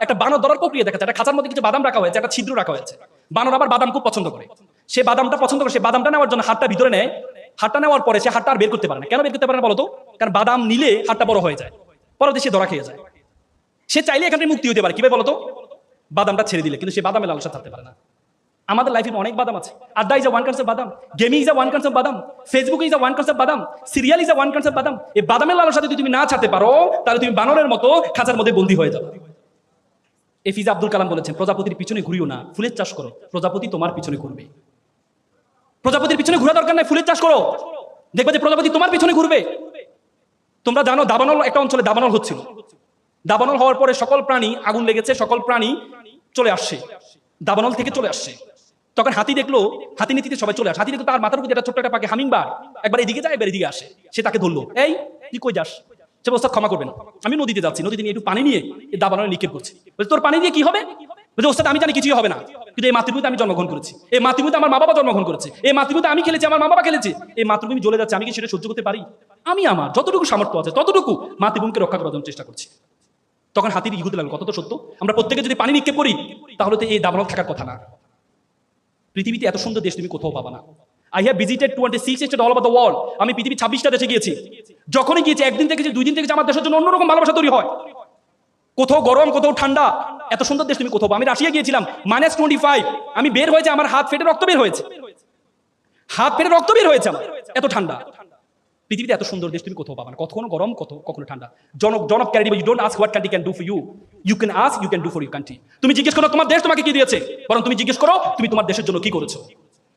একটা বানর ধরার প্রক্রিয়া দেখাচ্ছে। একটা খাঁচার মধ্যে কিছু বাদাম রাখা হয়েছে, একটা ছিদ্র রাখা হয়েছে। বানর আবার বাদাম খুব পছন্দ করে। সে বাদামটা পছন্দ করে, সে বাদামটা নেওয়ার জন্য হাতটা ভিতরে নেয়। হাতটা নেওয়ার পরে সে হাতটা আর বের করতে পারে না। কেন বের করতে পারে না বলতো? কারণ বাদাম নিলে হাতটা বড় হয়ে যায়, পরে সে ধরা খেয়ে যায়। সে চাইলে এখান থেকে মুক্তি হতে পারে, কিভাবে বলতো? বাদামটা ছেড়ে দিলে। কিন্তু সে বাদামে লালসা থাকতে পারে না। আমাদের লাইফে অনেক বাদাম আছে। Adda is a one concept badam, gaming is a one concept badam, Facebook is a one concept badam, serial is a one concept badam. এই বাদামের লালসা যদি তুমি না ছাড়তে পারো, তাহলে তুমি বানরের মতো খাঁচার মধ্যে বন্দী হয়ে যাবে। এপিজে আব্দুল কালাম বলেছেন, প্রজাপতির পিছনে ঘুরিও না, ফুলের চাষ করো, প্রজাপতি তোমার পিছনে ঘুরবে। প্রজাপতির পিছনে ঘোরা দরকার নাই, ফুলের চাষ করো, দেখবে যে প্রজাপতি তোমার পিছনে ঘুরবে। তোমরা জানো দাবানল একটা অঞ্চলে দাবানল হচ্ছিল। দাবানল হওয়ার পরে সকল প্রাণী, আগুন লেগেছে, সকল প্রাণী চলে আসছে, দাবানল থেকে চলে আসছে। তখন হাতি দেখলো, হাতি নীতিতে সবাই চলে আসে। হাতি দেখলো তার মাথার উপর একটা ছোট্ট একটা পাখি হামিংবার্ড একবার এদিকে যায়, একবার এদিকে আসে। সে তাকে ধরলো, এই তুই কই যাস? সে বলছে ক্ষমা করবেন, আমি নদীতে যাচ্ছি, নদীতে নিয়ে একটু পানি নিয়ে এই দাবানলে নিক্ষেপ করছি। বলছে তোর পানি দিয়ে কি হবে? বলছে ওস্তাদ আমি জানি কিছুই হবে না, কিন্তু এই মাতৃভূমিতে আমি জন্মগ্রহণ করেছি, এই মাতৃভূমিতে আমার মা বাবা জন্মগ্রহণ করেছে, এই মাতৃভূমিতে আমি খেলেছি, আমার মা বাবা খেলেছে, এই মাতৃভূমি জ্বলে যাচ্ছে, আমি কি সেটা সহ্য করতে পারি? আমি আমার যতটুকু সামর্থ্য আছে ততটুকু মাতৃভূমিকে রক্ষা করার জন্য চেষ্টা করছি। তখন হাতির ইগুতে লাগলো, কত তো সত্য। আমরা প্রত্যেকে যদি পানি নিক্ষেপ করি, তাহলে তো এই দাবানল থাকার কথা না। পৃথিবীতে এত সুন্দর দেশ তুমি কোথাও পাবা না। I have visited 26 states all over the world. আমি পৃথিবীর 26টা দেশে গিয়েছি। যখনই গিয়েছি, একদিন থেকে 2 দিন থেকে আমার দেশের জন্য অন্যরকম ভালোবাসা তৈরি হয়। কোথাও গরম, কোথাও ঠান্ডা, এত সুন্দর দেশ তুমি কোথাও পাবে। আমি রাশিয়া গিয়েছিলাম, -25, আমি বের হয়েছে, আমার হাত ফেটে রক্ত বের হয়েছে, হাত ফেটে রক্ত বের হয়েছে আমার, এত ঠান্ডা। পৃথিবীতে এত সুন্দর দেশ তুমি কোথাও পাবে না, কখনো গরম, কখনো ঠান্ডা। John of Kennedy, you don't ask what country can do for you, you can ask you can do for your country. তুমি জিজ্ঞেস করো তোমার দেশ তোমাকে কি দিয়েছে, বরং তুমি জিজ্ঞেস করো তুমি তোমার দেশের জন্য কি করেছো।